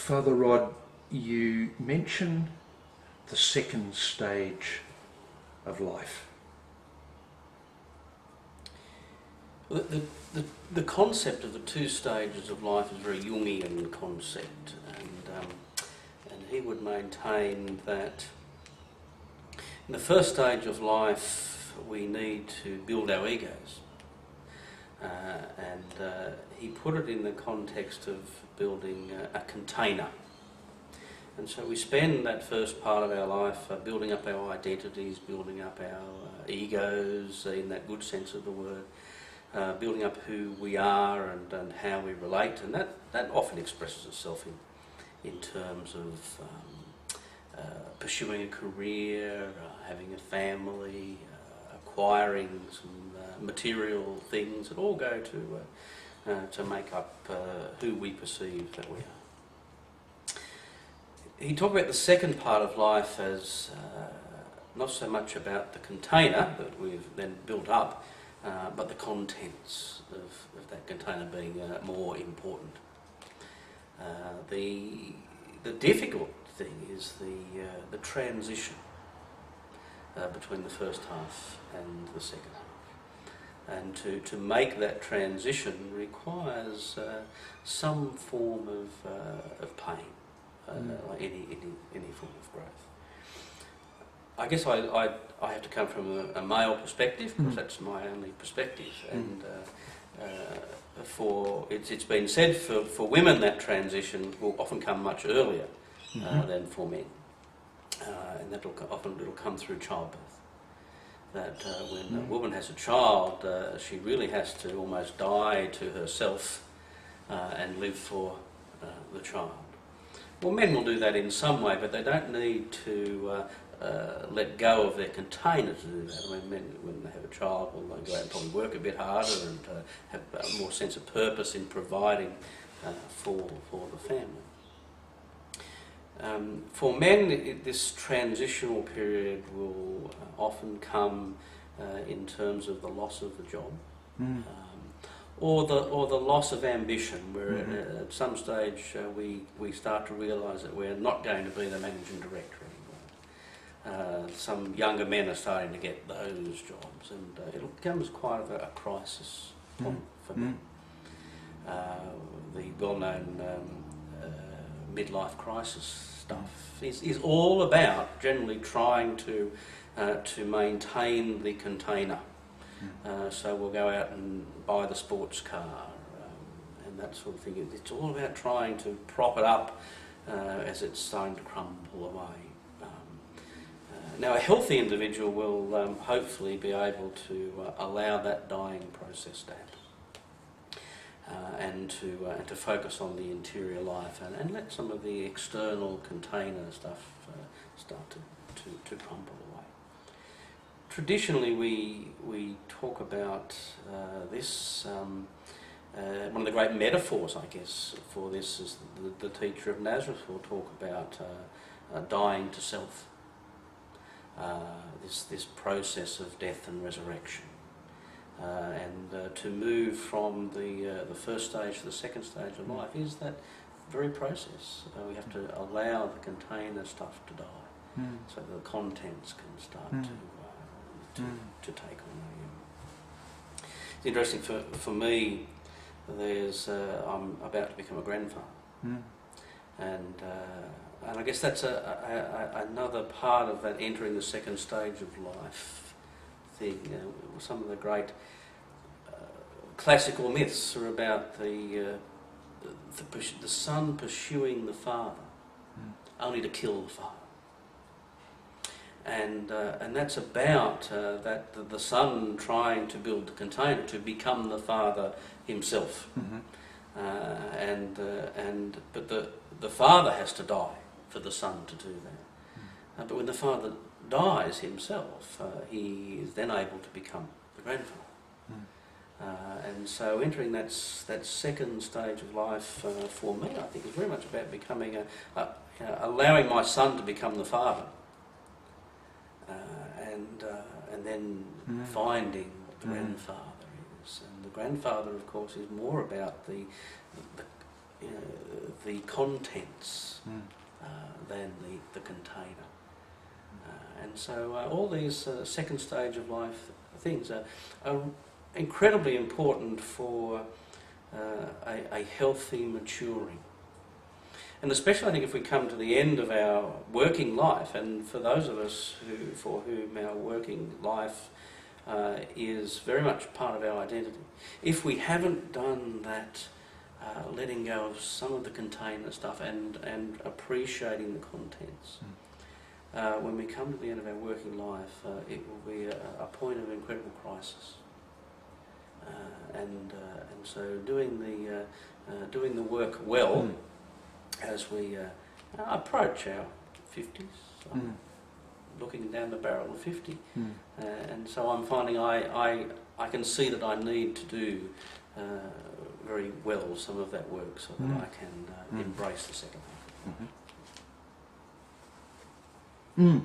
Father Rod, you mention the second stage of life. The concept of the two stages of life is a very Jungian concept, and he would maintain that in the first stage of life we need to build our egos, and he put it in the context of building a container. And so we spend that first part of our life building up our identities, building up our egos in that good sense of the word, building up who we are and how we relate, and that often expresses itself in terms of pursuing a career, having a family, acquiring some material things that all go to make up who we perceive that we are. He talked about the second part of life as not so much about the container that we've then built up, but the contents of that container being more important. The difficult thing is the transition between the first half and the second half. And to make that transition requires some form of pain. Like any form of growth. I guess I have to come from a male perspective, because that's my only perspective, and it's been said for women that transition will often come much earlier than for men, and that'll come through childbirth. That when a woman has a child, she really has to almost die to herself and live for the child. Well, men will do that in some way, but they don't need to let go of their container to do that. I mean, men, when they have a child, will they go out and probably work a bit harder and have a more sense of purpose in providing for the family. For men, this transitional period will often come in terms of the loss of the job. Or the loss of ambition, where at some stage we start to realise that we're not going to be the managing director anymore. Some younger men are starting to get those jobs, and it becomes quite a crisis point for me. The well-known midlife crisis stuff is all about generally trying to maintain the container. So we'll go out and buy the sports car and that sort of thing. It's all about trying to prop it up as it's starting to crumble away. Now a healthy individual will hopefully be able to allow that dying process to happen and to focus on the interior life and let some of the external container stuff start to crumble away. Traditionally, we talk about this. One of the great metaphors, I guess, for this is the teacher of Nazareth will talk about dying to self. This process of death and resurrection, and to move from the first stage to the second stage of life is that very process. We have to allow the container stuff to die, so the contents can start to take on. It's interesting for me. I'm about to become a grandfather, and I guess that's another part of that entering the second stage of life thing. Some of the great classical myths are about the son pursuing the father, only to kill the father. And that's about the son trying to build the container to become the father himself, but the father has to die for the son to do that. But when the father dies himself, he is then able to become the grandfather. And so entering that second stage of life for me, I think, is very much about becoming allowing my son to become the father. And then finding what the grandfather is, and the grandfather, of course, is more about the contents than the container. And so all these second stage of life things are incredibly important for a healthy maturing. And especially I think if we come to the end of our working life, and for those of us for whom our working life is very much part of our identity, if we haven't done that letting go of some of the container stuff and appreciating the contents, when we come to the end of our working life, it will be a point of incredible crisis. And so doing the work well as we approach our 50s, looking down the barrel of 50, and so I'm finding I can see that I need to do very well some of that work so that I can embrace the second half.